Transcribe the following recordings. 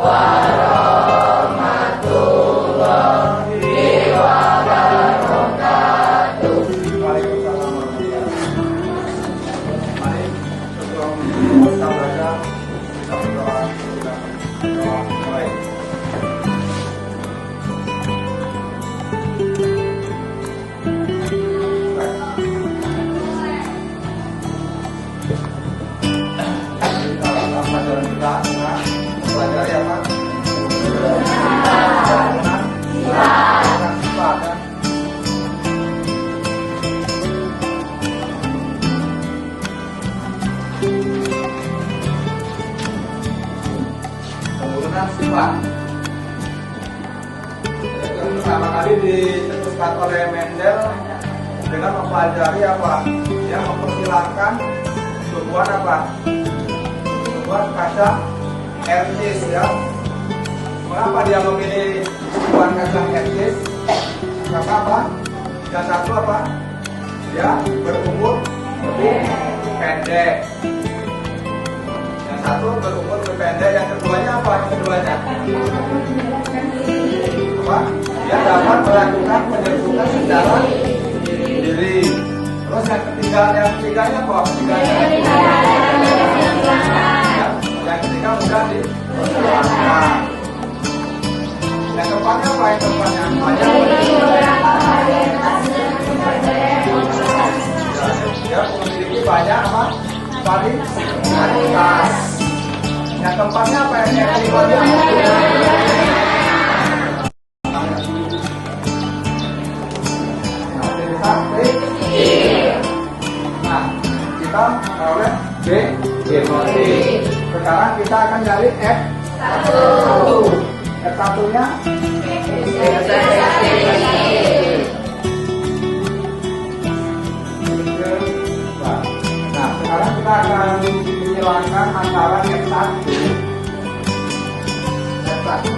Waalaikumsalam warahmatullahi wabarakatuh. Mari sebelum kita belajar, kita berdoa. Doa mulai. Dalam pelajaran kita mempelajari apa? Sifat. Penggunaan sifat. Yang pertama kali dicetuskan oleh Mendel dengan mempelajari apa? Yang mempersilahkan tumbuhan apa? Tumbuhan kacang ercis ya. Mengapa dia memilih tumbuhan kacang ercis? Karena apa? Yang satu apa? Dia berumur lebih pendek. Yang satu berumur lebih pendek. Yang keduanya apa? Yang keduanya apa? Dia dapat melakukan penyerbukan secara diri. Terus yang ketiganya apa? Yang ketiga mudah dikembangkan. Yang keempatnya apa? Yang keempatnya dia memiliki banyak apa? Varietas. Yang keempatnya apa? Yang kelimanya nah, kita oleh B. Sekarang kita akan cari F1. F1-nya nah, sekarang kita akan menghilangkan antara F1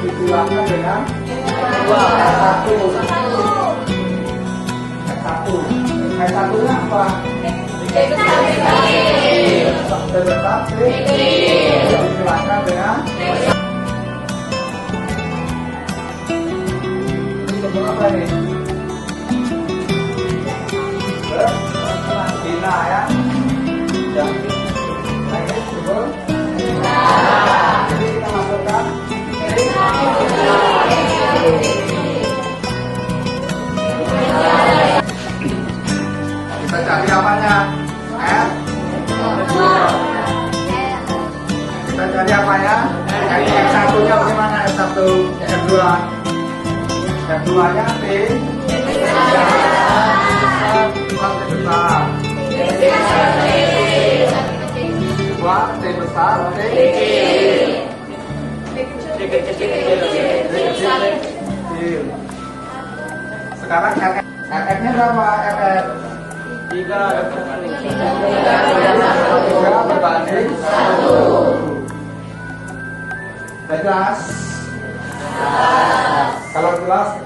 dihilangkan dengan F1. F1-nya apa? Tetap dihilangkan dengan apa ini? Bina ya. Yang ini betul. Jadi kita masukkan kita cari apanya? F. Kita cari apanya? F1-nya bagaimana? F1, F2. F2-nya T. Besar. Dua T besar, T kecil. Sekarang FF-nya berapa? FF 3 berbanding 1. Jelas? Kalau jelas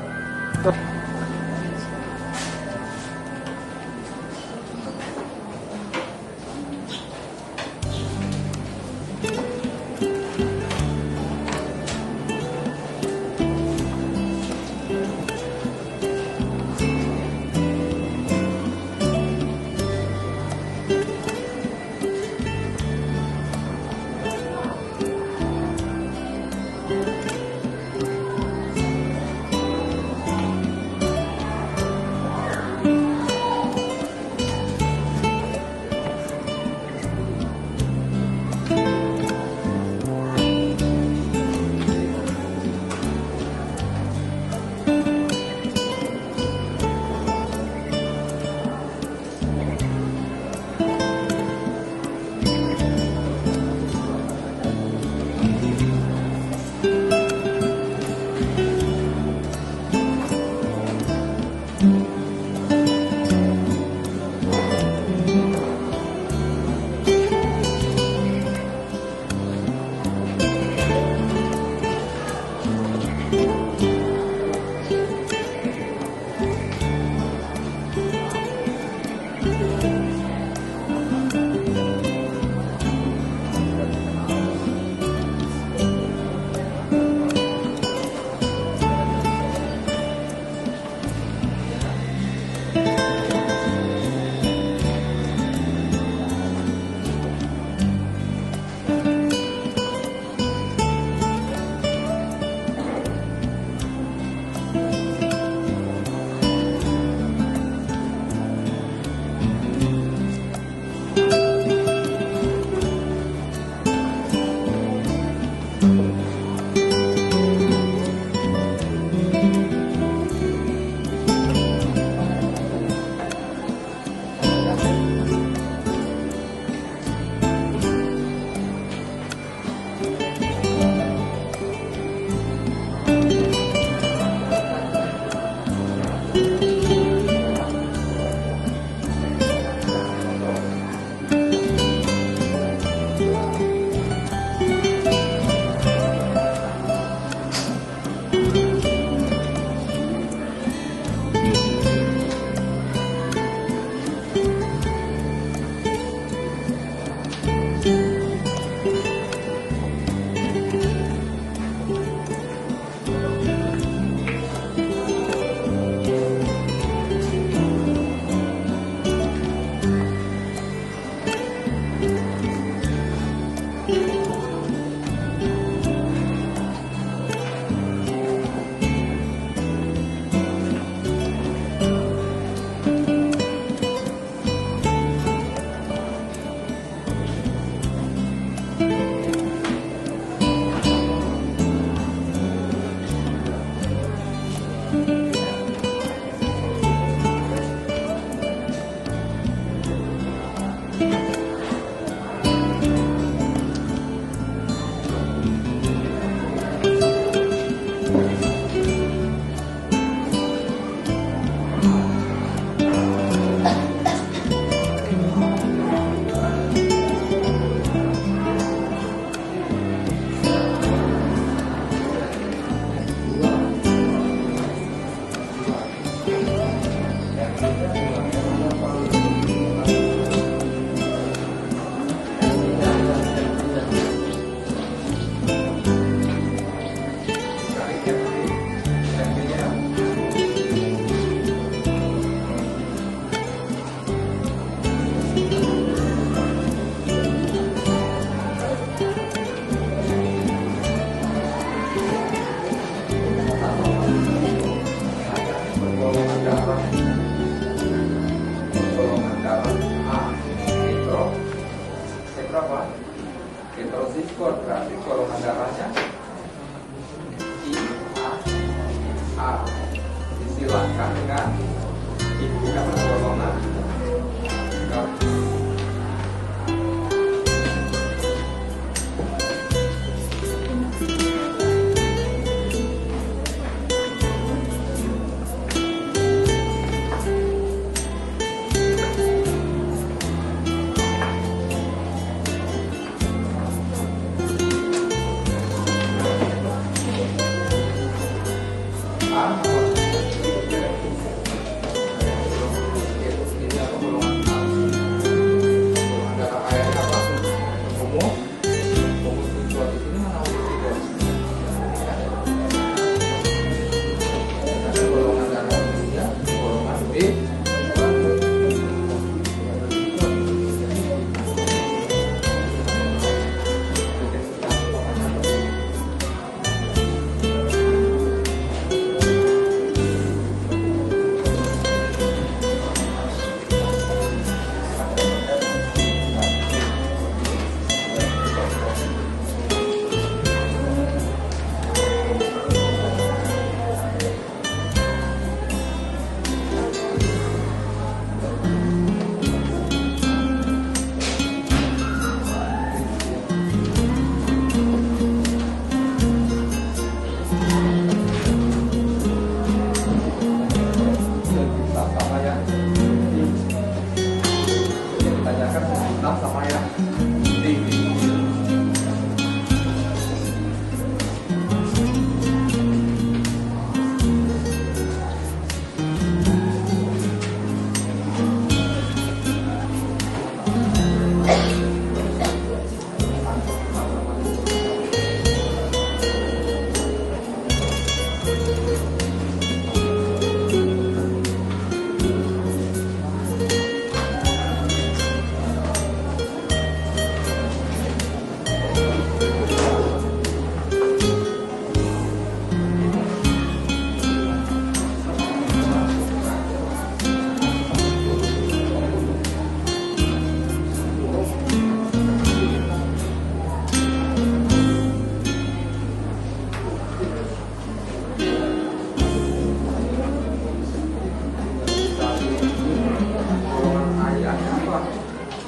belakang dengan ibu karena golongan sama yang tinggi.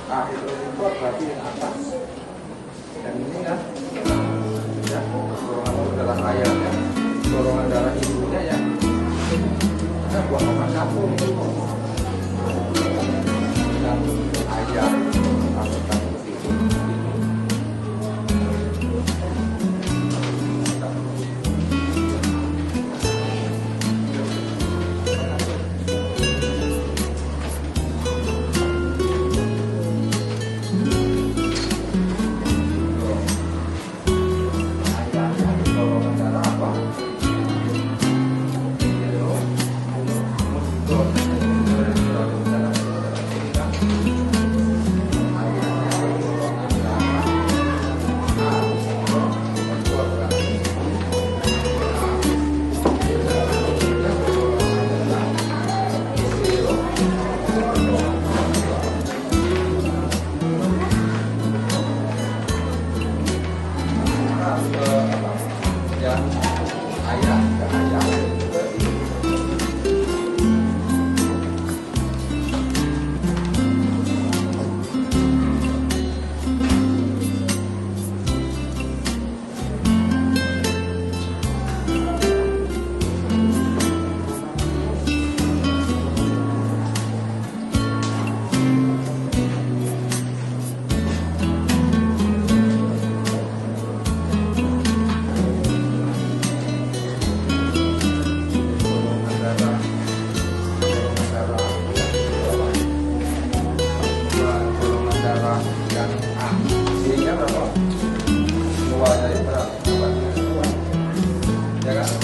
Akhir itu berarti yang atas dan ini kan ya golongan darah ayah ya, golongan darah ibunya ya ada buah nomor 1 dan ayah atau seperti itu.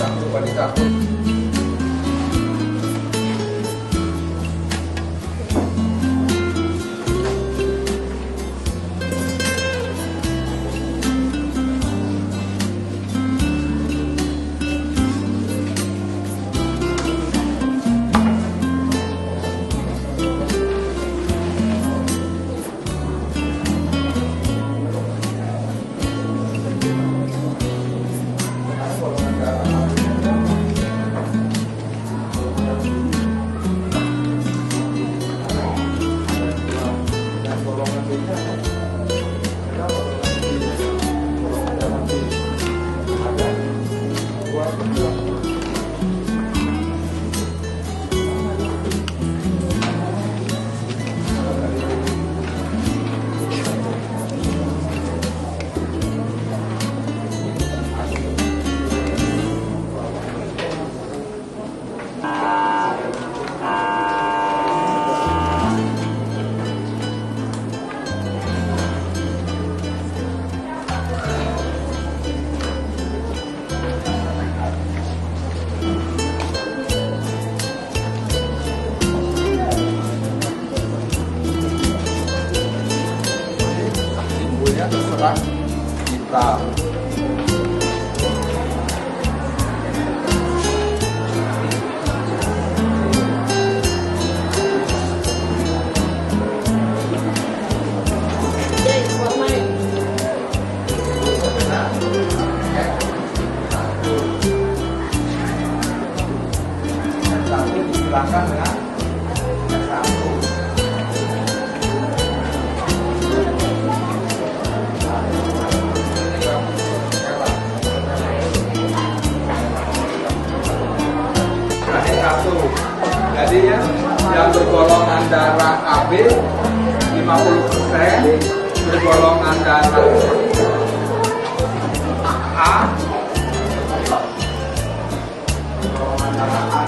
Jangan lupa dicatat. darah hitam. Satu dihilangkan dengan satu. Satu. Jadi ya, yang bergolongan darah AB 50%, bergolongan darah A, golongan darah A.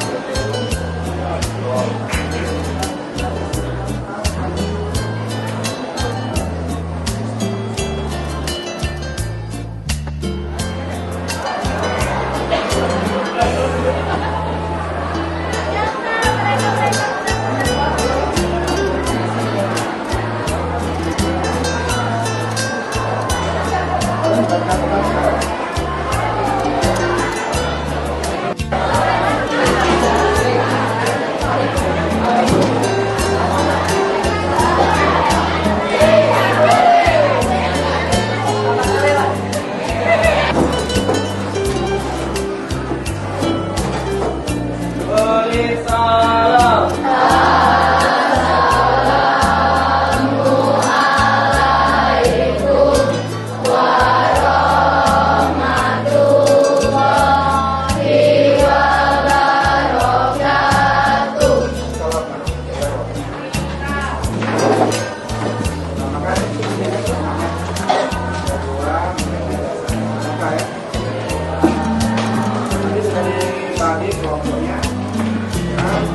Tadi kelompoknya dibuat.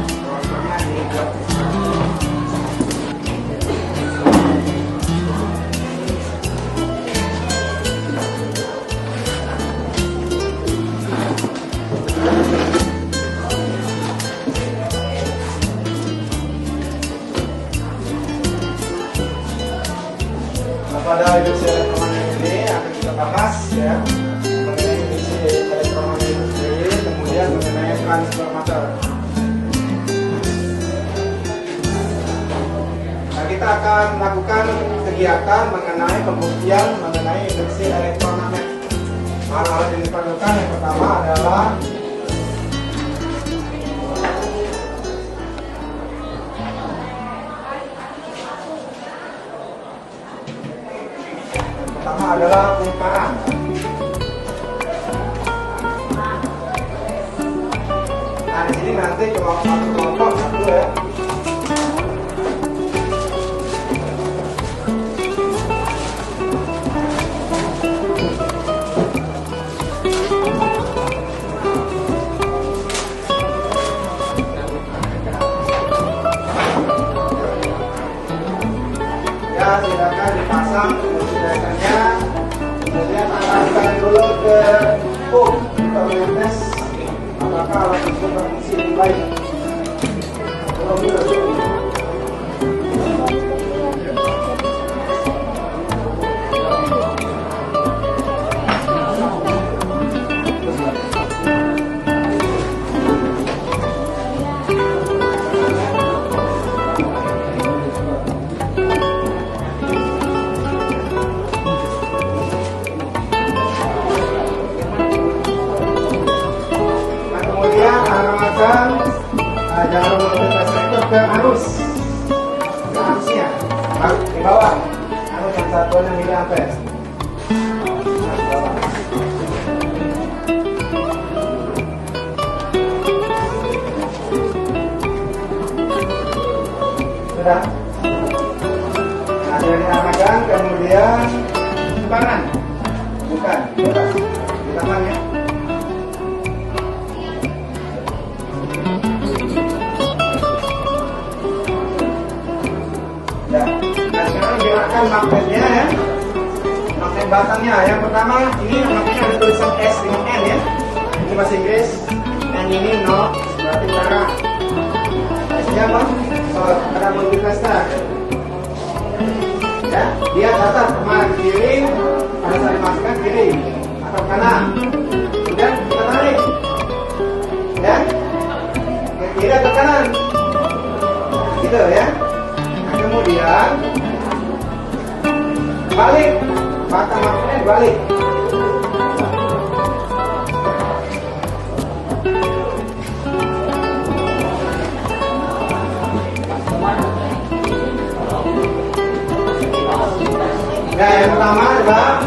Pada induksi elektromagnetik ini akan kita bahas ya mengenai induksi elektromagnetik sendiri, kemudian mengenai transformator. Nah, kita akan melakukan kegiatan mengenai pembuktian mengenai induksi elektromagnetik. Alat-alat yang diperlukan yang pertama adalah lingkaran. Nah, di sini nanti kelompok satu ya. Ya, silakan dipasang kebijakannya. Kemudian arahkan dulu ke untuk mengetes apakah alat itu berfungsi dengan baik. Jangan lupa sektor ke arusnya di bawah arus yang satuannya miliampere. Sudah. Nah, dari arahkan kemudian kanan, bukan bebas di tangannya. Ya. Nah, sekarang gerakkan magnetnya ya. Magnet batangnya. Yang pertama ini magnetnya ada tulisan S dengan N ya. Ini bahasa Inggris. N ini no, berarti cara. S-nya apa? So, ada multiplester. Ya. Dia datar kemana, ke kiri, pada saat dimasukkan kiri atau kanan. Kemudian kita tarik, dan ke kiri atau kanan, gitu ya. Nah, kemudian balik, batang magnetnya balik. Nah, yang pertama adalah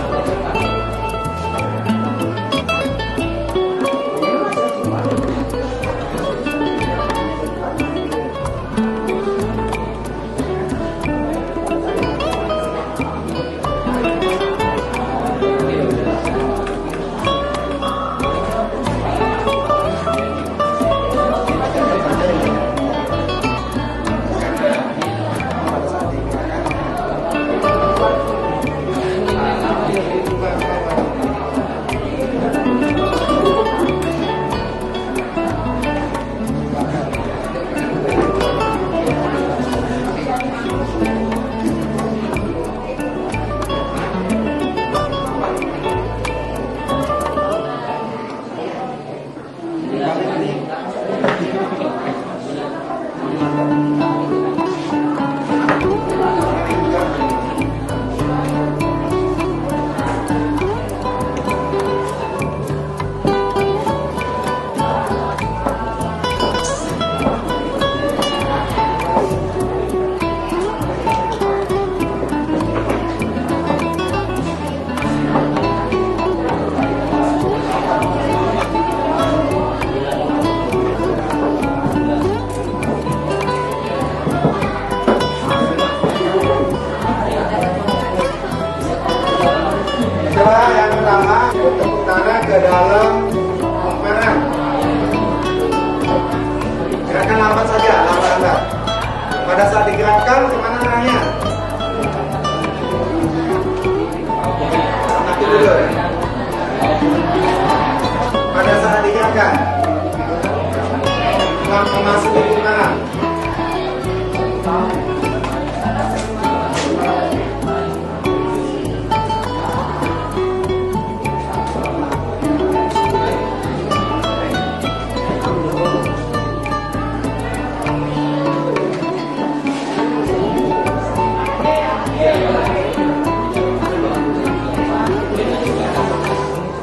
yang pertama, tepuk tangan ke dalam lingkaran. Gerakan lambat saja, lambat-lambat. Pada saat digerakkan, kemana arahnya? Nanti dulu. Pada saat digerakkan, memasuki lingkaran.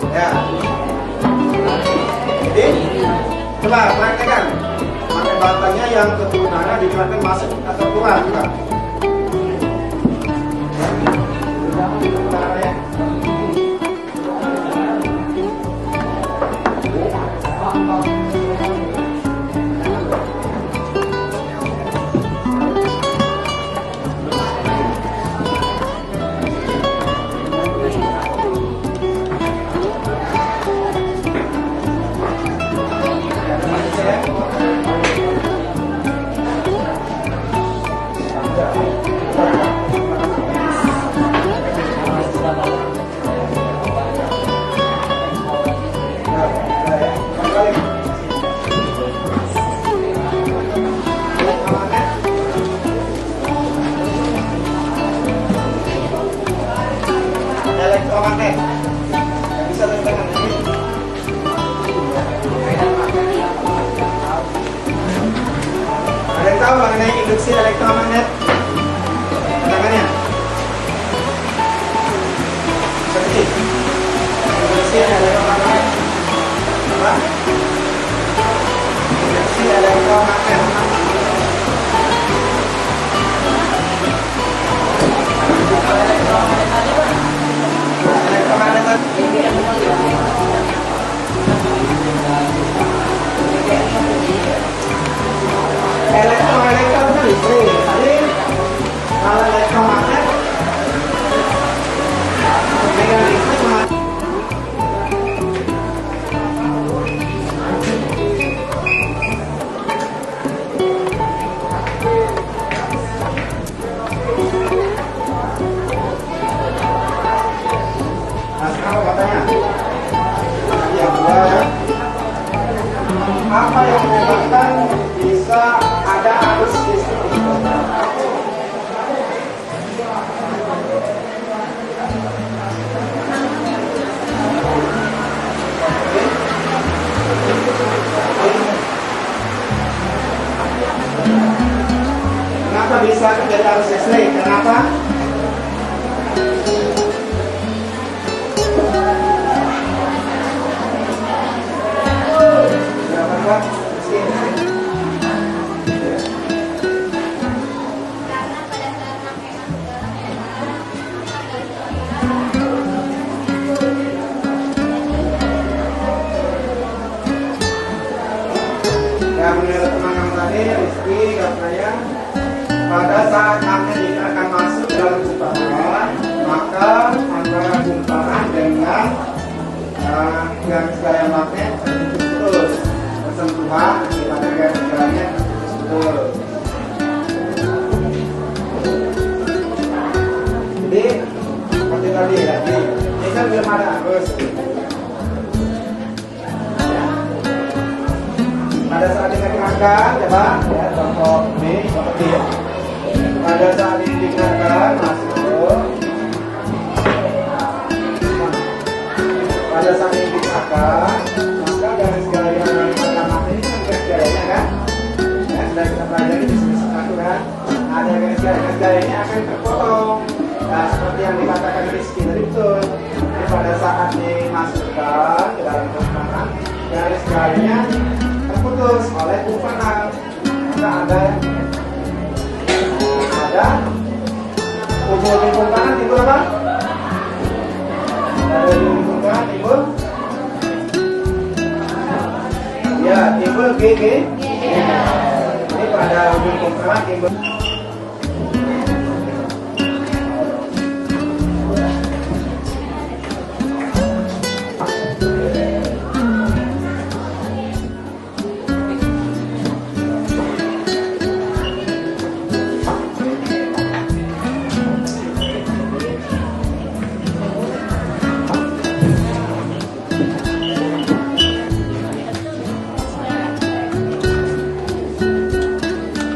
Ya. Jadi, coba praktekkan. Pakai batangnya yang keturunannya digerakkan masuk atau keluar juga. belakang dari arus listrik. Kenapa? Kenapa Pak? Ya, menurut teman-teman tadi, Rizky katanya pada saat magnet ini akan masuk dalam gumpalan, maka antara gumpalan dengan garis gaya magnet terputus bersentuhan, pada garis gayanya terputus. Jadi seperti tadi ya, ini kan belum ada arus. Pada saat ini dikenakan, coba ya, contoh ini seperti ya. Pada saat ini dikenakan masuk. Pada saat ini dikenakan, maka garis gaya yang pertama ini kan garis gayanya kan? Ya, sudah kita pelajari di sini satu kan? Ada garis gayanya akan terpotong. Nah, seperti yang dikatakan Rizky tadi betul. Jadi pada saat dimasukkan ke dalam gumpalan, garis gayanya terputus oleh gumpalan. Maka ada ujung gumpalan timbul apa? Ada ujung gumpalan timbul, ya timbul GG. Ini pada ujung gumpalan timbul.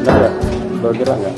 Enggak ya? Bergerak nggak?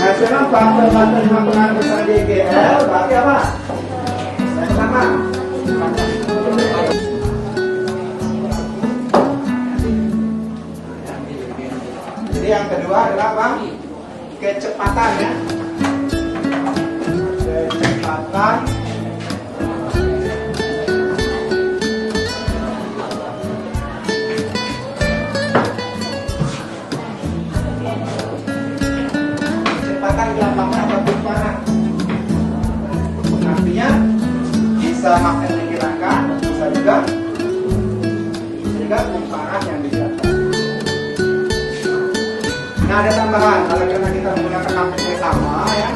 Nasional faktor lima pengaruh besar GGL berarti apa? Yang pertama, jadi yang kedua adalah apa? Kecepatan ya. Kecepatan gampangnya atau gumpalan. Artinya bisa magnet digerakkan, bisa juga gumpalan yang digerakkan. Nah, ada tambahan karena kita menggunakan magnet yang sama ya.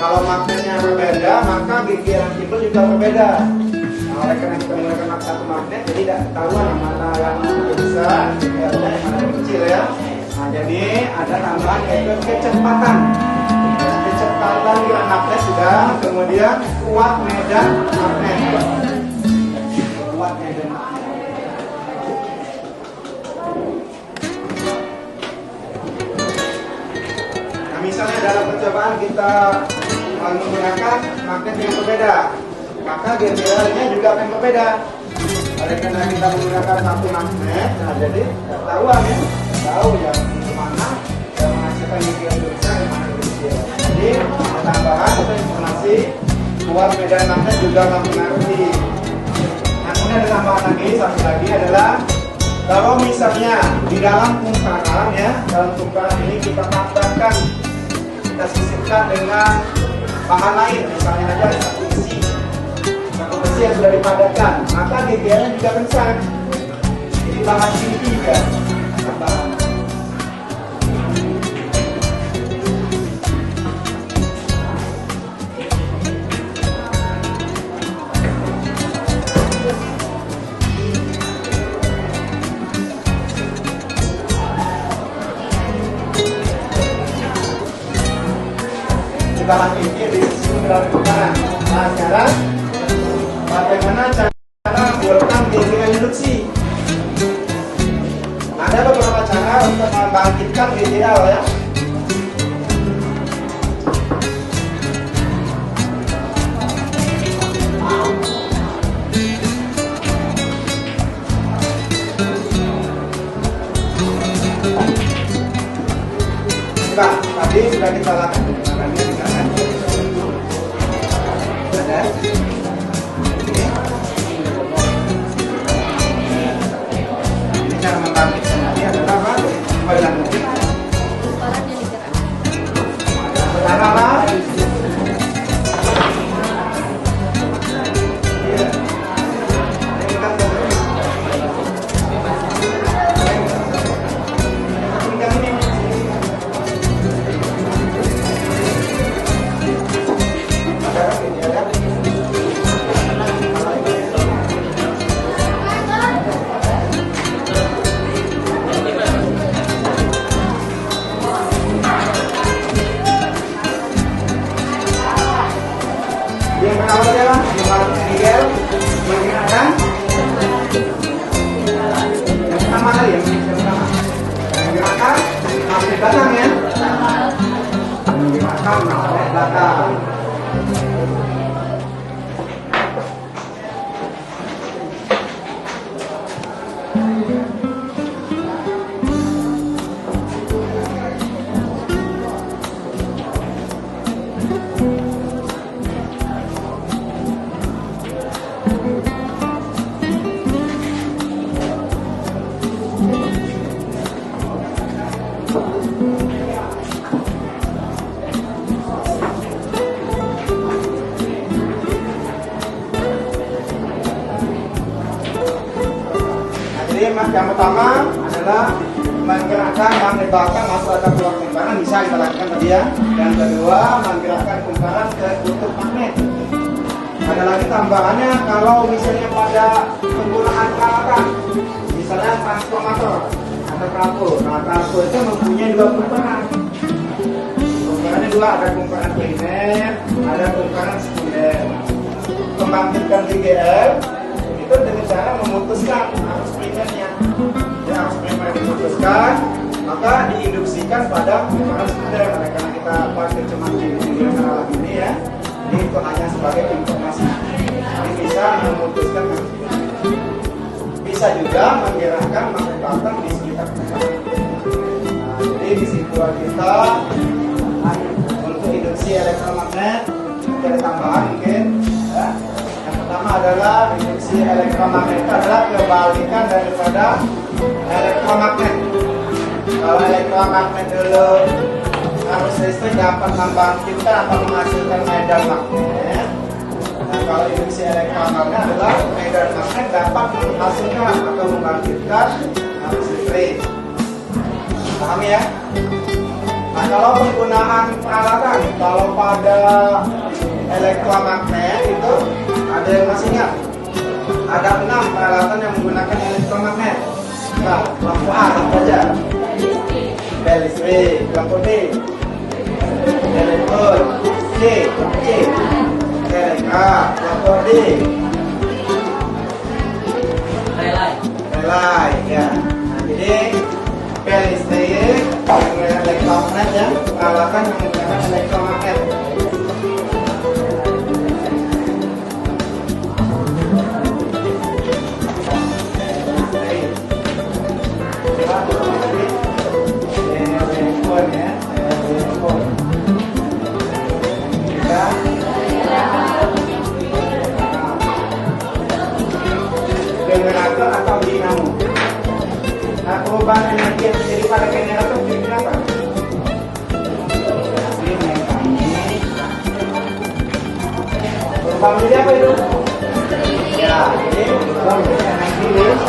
Kalau magnetnya berbeda, maka gigi yang timbul juga berbeda. Nah, oleh karena kita menggunakan satu magnet, jadi tidak ketahuan yang mana yang lebih besar, yang mana yang lebih kecil ya. Nah, jadi ada tambahan yaitu kecepatan. Kecepatan gerak magnet sudah, kemudian kuat medan magnet. Kuat medan magnet. Nah, misalnya dalam percobaan kita menggunakan magnet yang berbeda, maka GBL-nya juga akan berbeda. Oleh karena kita menggunakan satu magnet, nah jadi ketahuan ya, tahu yang mana yang menghasilkan GBL yang besar, yang mana yang kecil. Jadi tambahan atau informasi kuat medan magnet juga mempengaruhi. Nah, kemudian ada tambahan lagi, satu lagi adalah kalau misalnya di dalam kumparan ya, dalam kumparan ini kita tambahkan, kita sisipkan dengan bahan lain, misalnya aja satu besi yang sudah dipadatkan, maka GBL-nya juga besar. Jadi bahan ini juga tambahan. bahan ini di dalam kumparan. Nah sekarang bagaimana cara membuatkan dengan induksi? Ada beberapa cara untuk membangkitkan BDL ya. Nah, tadi sudah kita lakukan menggunakannya juga kan? Ada? Ini cara membangkitkan tadi adalah apa? Bagian mungkin. Pertama apa? Iya. Ini kan yang pertama adalah Miguel menggunakan yang pertama kali ya, yang pertama menggunakan magnet batang ya, menggunakan magnet batang. Yang pertama adalah menggerakkan magnet batang masuk atau keluar kumparan, bisa kita lakukan tadi ya. Yang kedua, menggerakkan kumparan ke kutub magnet. Ada lagi tambahannya kalau misalnya pada penggunaan peralatan, misalnya transformator atau trafo. Nah, trafo itu mempunyai dua kumparan. Kumparannya dua, ada kumparan primer, ada kumparan sekunder. Membangkitkan VGL itu dengan cara memutuskan arus primernya. Ya, arus primer diputuskan, maka diinduksikan pada kumparan sekunder. Karena kita pakai cuma di alat ini ya, ini itu hanya sebagai informasi. Ini bisa memutuskan, bisa juga menggerakkan magnet batang di sekitar kumparan. Nah, jadi kesimpulan kita untuk induksi elektromagnet ada tambahan mungkin ya. Yang pertama adalah induksi elektromagnet itu adalah kebalikan daripada elektromagnet. Kalau elektromagnet dulu arus listrik dapat membangkitkan atau menghasilkan medan magnet. Nah, kalau induksi elektromagnet adalah medan magnet dapat menghasilkan atau membangkitkan arus listrik. Paham ya? Nah, kalau penggunaan peralatan, kalau pada elektromagnet itu ada yang masih ingat? Ada 6 peralatan yang menggunakan elektromagnet. Nah, lampu A, lampu aja. Bel listrik, lampu D, telepon, C, teleka, lampu D, relay, ya. Nah, jadi bel listrik menggunakan elektromagnet ya, peralatan yang menggunakan elektromagnet. Generator atau dinamo. Nah, perubahan energi yang terjadi pada generator jadi apa? Asli mekanik. Perubahan menjadi apa itu? Ya, jadi perubahan menjadi energi listrik.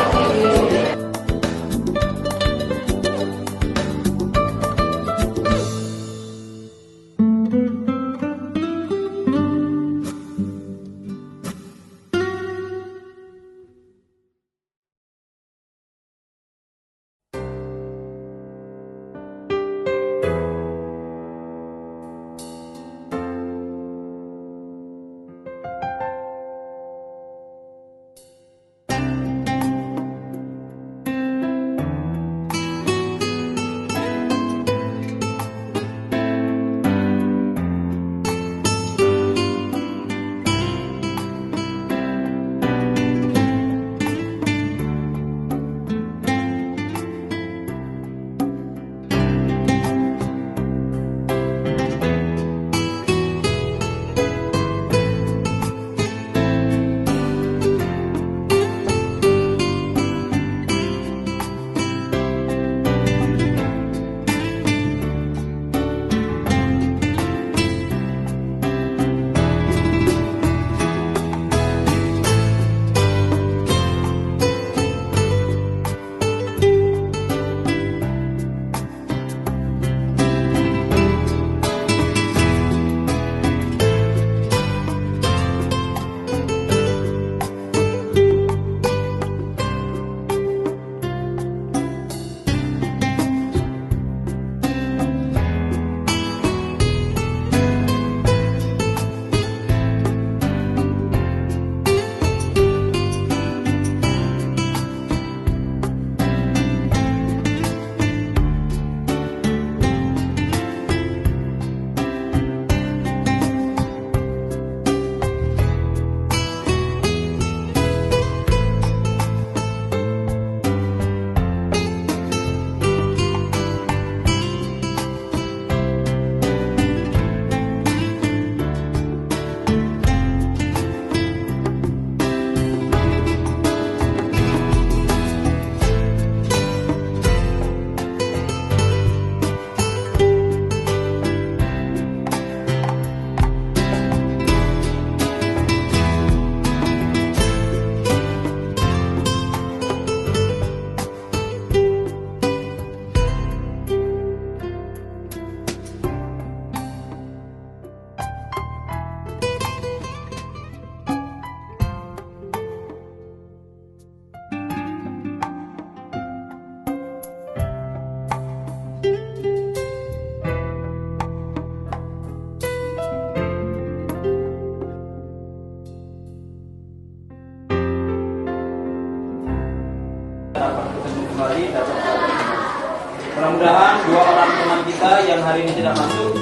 dua orang teman kita yang hari ini tidak masuk.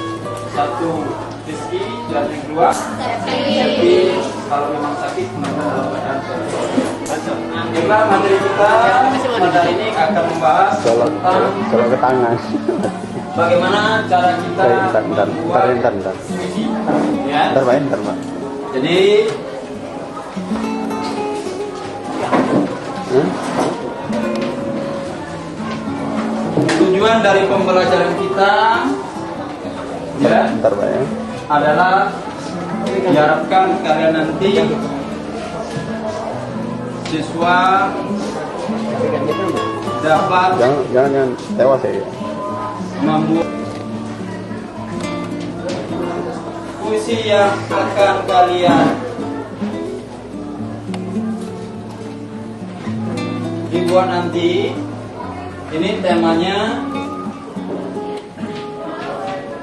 Satu Rizky dan yang kedua Selfie. Kalau memang sakit maka dalam keadaan Baiklah, materi kita pada ini akan membahas tentang Kalau ke tangan. bagaimana cara kita Bentar. puisi. Ya. Bentar, Pak. Jadi tujuan dari pembelajaran kita ya Bentar, Pak ya. adalah diharapkan kalian nanti siswa dapat Jangan tewas ya. membuat puisi yang akan kalian dibuat nanti. Ini temanya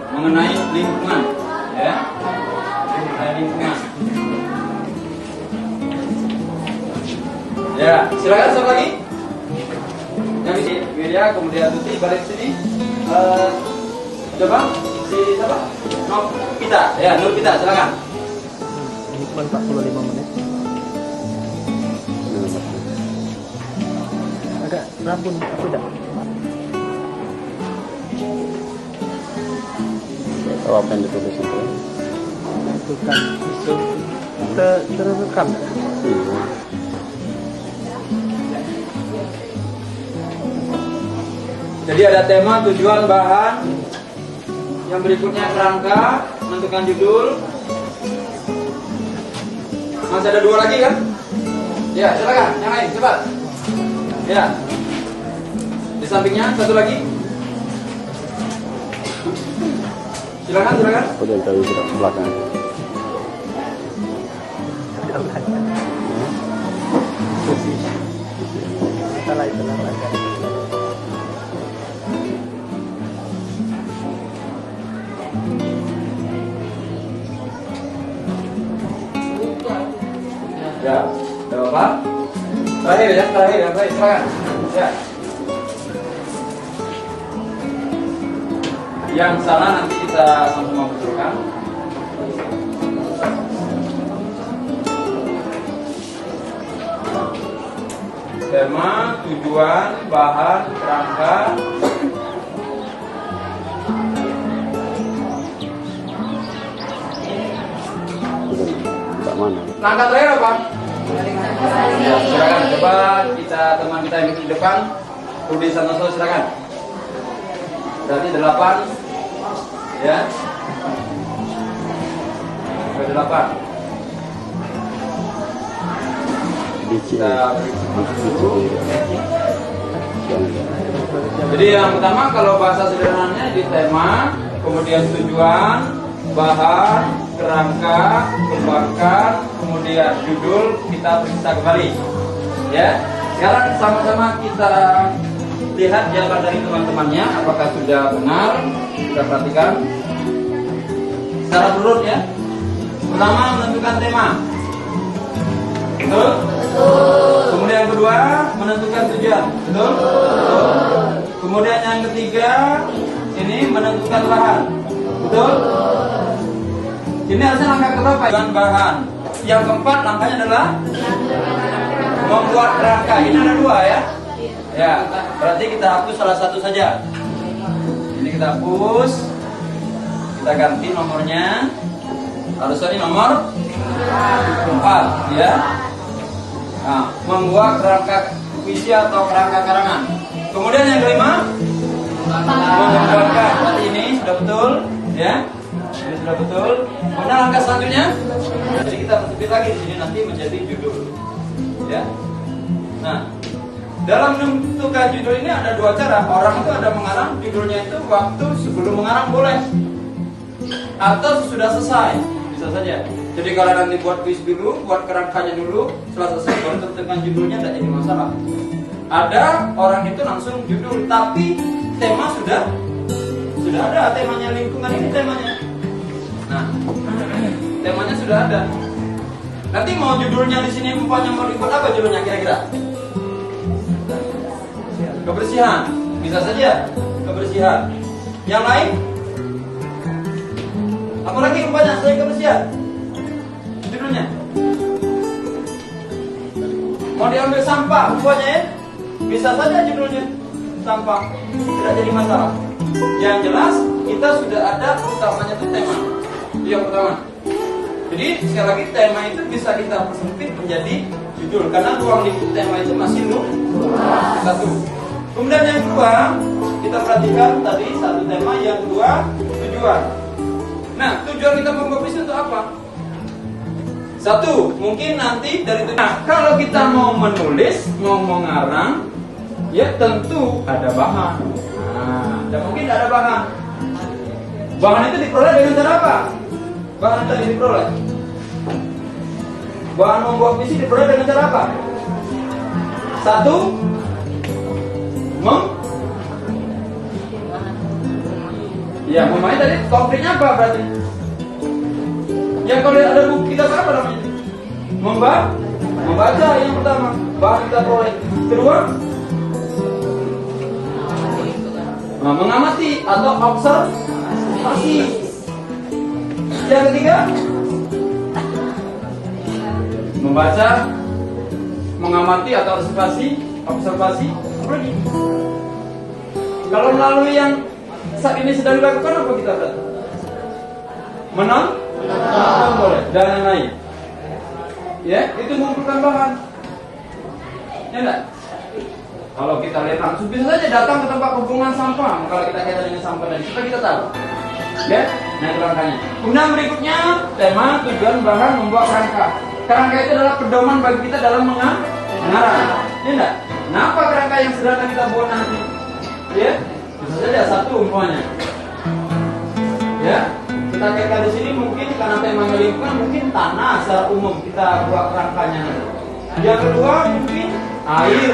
mengenai lingkungan, ya, mengenai lingkungan. Ya, silakan satu lagi. Yang ini Wirya, kemudian Tuti balik sini. Coba si siapa? Nur Pita, ya Nur Pita, silakan. Ini cuma 45 menit. Agak rampun apa tidak? Tahu apa yang ditulis itu? Bukan isu terekam. Jadi ada tema, tujuan, bahan. Yang berikutnya kerangka, menentukan judul. Masih ada dua lagi kan? Ya, silakan. Yang lain, cepat. Ya. Di sampingnya satu lagi. Silakan. Udah tahu ke belakang. Salah itu namanya. Ya, ada apa? Terakhir ya, baik, silakan. Ya. Yang salah nanti kita sama-sama betulkan. Tema, tujuan, bahan, kerangka. Enggak mana? Langkah terakhir apa? Ya, silakan coba teman kita yang di depan, Rudi Santoso, silakan. Berarti 8, ya. Sampai 8. Kita jadi yang pertama kalau bahasa sederhananya di tema, kemudian tujuan, bahan, kerangka, kembangkan, kemudian judul, kita periksa kembali. Ya, sekarang sama-sama kita lihat jawaban dari teman-temannya apakah sudah benar. Kita perhatikan secara berurut ya. Pertama, menentukan tema. Betul? Kemudian yang kedua, menentukan tujuan. Betul? Kemudian yang ketiga, ini menentukan bahan. Betul? Ini harusnya langkah keberapa? Dengan bahan. Yang keempat langkahnya adalah membuat kerangka. Ini ada 2 ya. Ya, berarti kita hapus salah satu saja. Ini kita hapus. Kita ganti nomornya. Harusnya ini nomor 4 ya. Nah, membuat kerangka puisi atau kerangka karangan. Kemudian yang kelima, mengembangkan. Berarti ini sudah betul ya. Ini sudah betul. Kemudian langkah selanjutnya, jadi kita terbit lagi di sini nanti menjadi judul. Ya. Nah, dalam menentukan judul ini ada 2 cara. Orang itu ada mengarang judulnya itu waktu sebelum mengarang boleh, atau sudah selesai bisa saja. Jadi kalau nanti buat puisi dulu, buat kerangkanya dulu, setelah selesai baru tentukan judulnya, tidak jadi masalah. Ada orang itu langsung judul, tapi tema sudah ada temanya, lingkungan ini temanya. Nah, temanya sudah ada. Nanti mau judulnya di sini umpamanya mau dibuat apa judulnya kira-kira? Kebersihan, bisa saja. kebersihan. Yang lain? Apalagi rupanya selain kebersihan? Judulnya? Mau diambil sampah rupanya ya? Bisa saja judulnya sampah, tidak jadi masalah. Yang jelas kita sudah ada utamanya itu tema. Itu yang pertama. Jadi sekali lagi tema itu bisa kita persempit menjadi judul karena ruang lingkup tema itu masih satu. Kemudian yang kedua kita perhatikan tadi satu tema, yang kedua tujuan. Nah tujuan kita membuat puisi untuk apa? Satu, mungkin nanti dari itu. Nah, kalau kita mau menulis, mau mengarang, ya tentu ada bahan. Nah, dan mungkin ada bahan. Bahan itu diperoleh dengan cara apa? Bahan tadi diperoleh. Bahan membuat puisi diperoleh dengan cara apa? Satu, ya, memangnya tadi konkretnya apa berarti? Yang kalau ada buku kita apa namanya? Membaca yang pertama, bahan kita peroleh. Kedua, mengamati atau observasi. Yang ketiga, membaca, mengamati atau observasi. Apa lagi? Kalau melalui yang saat ini sedang dilakukan apa kita berarti? Menonton boleh dan lain-lain. Ya, itu mengumpulkan bahan. Ya enggak? Kalau kita lihat langsung bisa saja datang ke tempat pembuangan sampah. Kalau kita kaitan dengan sampah dan supaya kita tahu. Ya, nah itu langkahnya. Kemudian berikutnya tema, tujuan, bahan, membuat kerangka. Kerangka itu adalah pedoman bagi kita dalam mengarang. Ya enggak? Kenapa kerangka yang sedang kita buat nanti? Ya, bisa saja satu umpamanya. Ya, kita kaitkan di sini mungkin karena temanya lingkungan, mungkin tanah secara umum kita buat kerangkanya. Yang kedua mungkin air.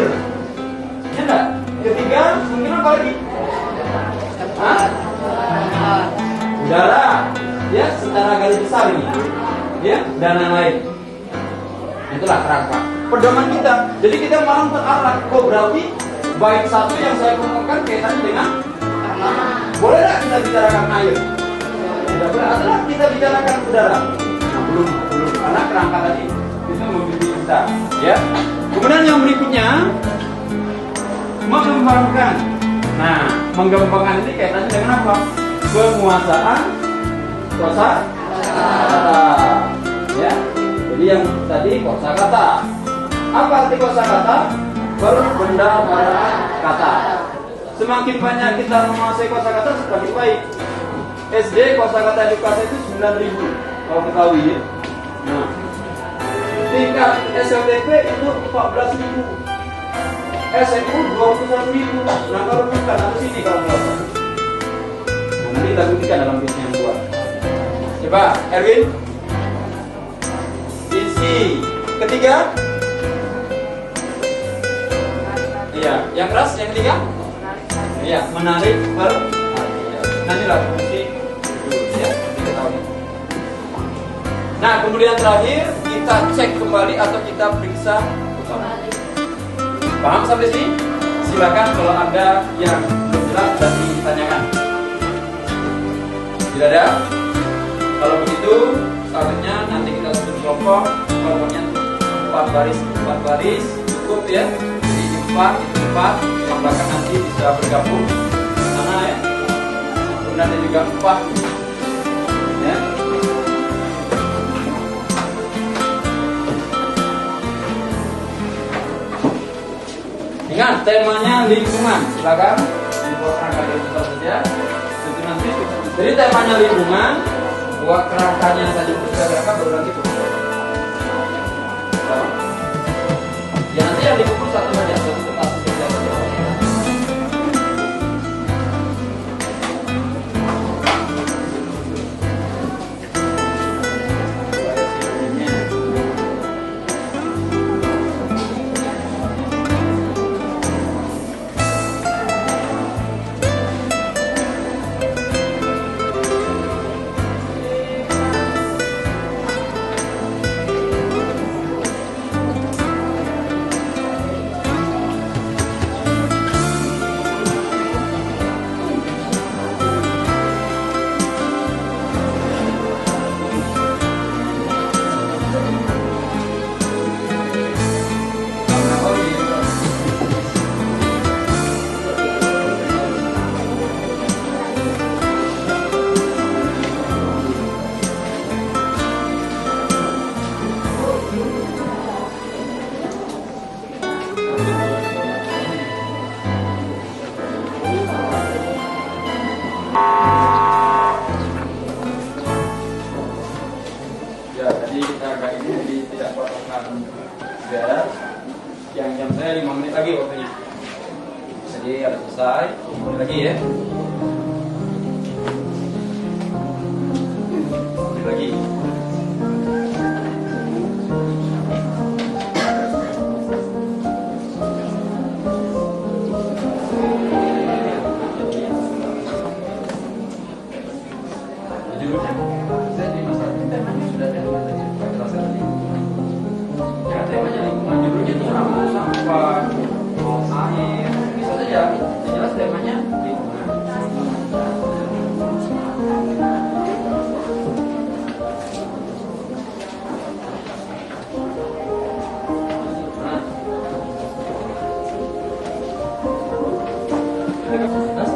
Ya enggak? Ketiga mungkin apa lagi? Udara. Ya, secara garis besar ini. Ya, dan lain-lain. Itulah kerangka. Pedoman kita. Jadi kita malah terarah. Oh berarti baik satu yang saya kemukakan kaitannya dengan boleh nggak kita bicarakan air? Tidak boleh. Atau kita bicarakan udara? Belum. Karena kerangka tadi itu membimbing kita. Ya. Kemudian yang berikutnya mengembangkan. Nah, mengembangkan ini kaitannya dengan apa? Penguasaan kosakata. Ya. Jadi yang tadi kosakata. Apa arti kosakata? Perbendaharaan kata. Semakin banyak kita menguasai kosakata semakin baik. SD kosakata edukasi itu 9.000 kalau ketahui ya. Nah, tingkat SLTP itu 14.000. SMU 21.000. Nah kalau bukan atau sini kalau mau. Nah, nanti kita buktikan dalam bisnis yang buat. Coba Erwin. Visi ketiga. Iya, yang keras yang ketiga. Iya, menarik nanti lah fungsi ya, kita tahu. Nah, kemudian terakhir kita cek kembali atau kita periksa utama. Paham sampai sini? Silakan kalau ada yang belum jelas dan ditanyakan. Tidak ada? Kalau begitu, selanjutnya nanti kita susun kelompok, kelompoknya 4 baris cukup ya. Jadi 4 itu 4, yang belakang nanti bisa bergabung sana ya. Kemudian ada juga 4 ya. Ingat temanya lingkungan, silakan dibuat kerangka dari besar saja. Itu nanti. Jadi temanya lingkungan, buat kerangkanya saja sudah kerangka baru nanti. Ya nanti yang dikumpul satu saja, satu kertas saja. Ya, tadi kita agak ini jadi tidak patokan gas. Yang jam saya 5 menit lagi waktunya. Jadi harus selesai 5 menit lagi ya. 5 menit lagi. Judulnya, saya di masa temanya sudah ada Pak jelasan tadi. Ya temanya lingkungan, judulnya itu ramah sampah, air, bisa saja. Yang jelas temanya lingkungan. Nah,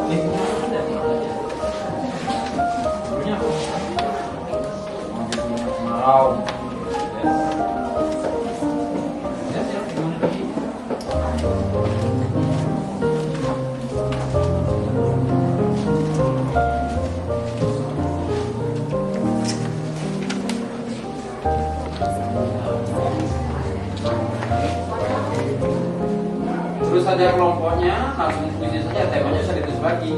lingkungan ada di mana? Judulnya apa? Kemarau. Ya, siap. Gimana lagi? Terus ada kelompoknya, langsung ikuti saja temanya bisa ditulis lagi.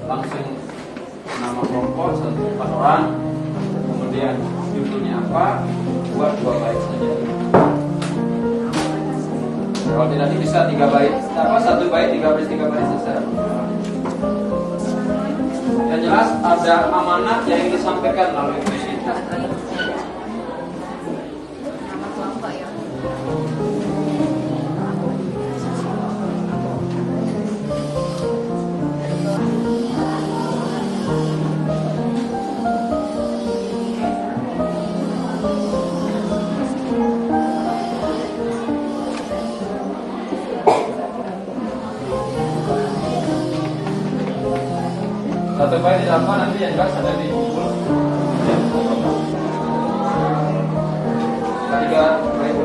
Langsung nama kelompok 4 orang, kemudian judulnya apa, buat 2 bait saja. Kalau tidak bisa 3 bait, 1 bait, 3 bait, 3 bait selesai. Yang jelas ada amanat yang disampaikan melalui puisi. Nama kelompok ya. Satu bait di apa nanti yang jelas ada di judul. 3 bait.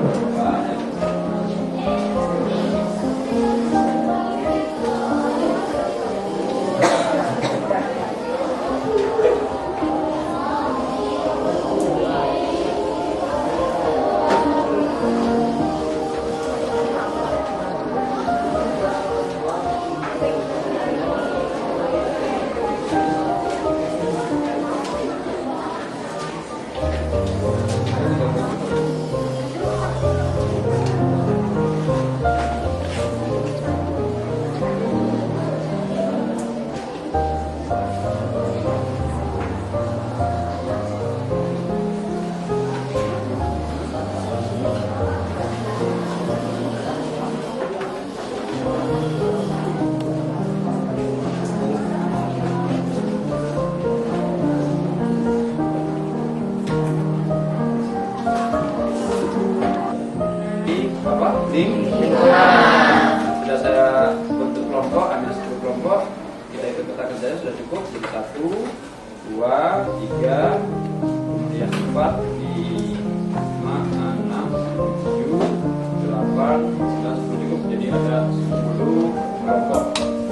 Sudah saya bentuk kelompok, ambil 10 kelompok, kita ikut petakan saja sudah cukup. Jadi 1, 2, 3, kemudian 4, 5, 6, 7, 8, 9, 10 cukup. Jadi ada 10 kelompok.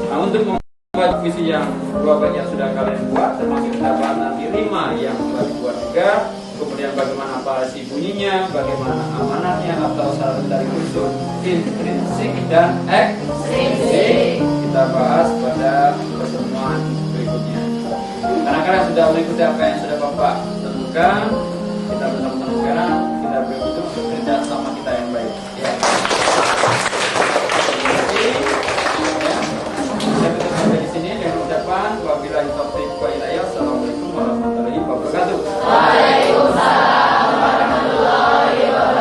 Nah, untuk membuat visi yang 2 bait yang sudah kalian buat, termasuk kita bahas nanti 5 yang sudah dibuat juga. Kemudian bagaimana apa isi bunyinya, bagaimana amanatnya atau saran dari unsur intrinsik dan ekstrinsik, kita bahas pada pertemuan berikutnya. Karena kalian sudah mengikuti apa yang sudah Bapak tentukan, kita benar-benar sekarang kita betul bekerja sama kita yang baik. Ya. Saya tutup sampai di sini dengan ucapan wabillahi taufiq wa hidayah. Assalamualaikum warahmatullahi wabarakatuh. Waalaikumsalam warahmatullahi wabarakatuh.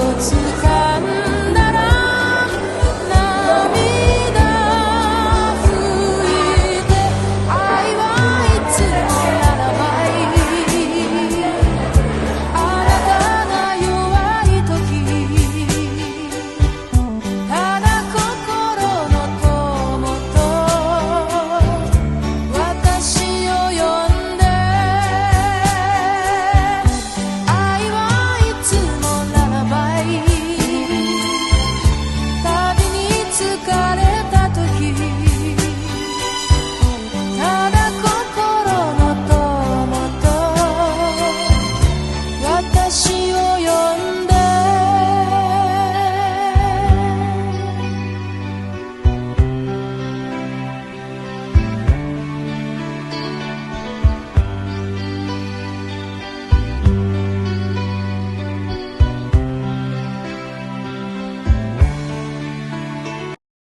sucikan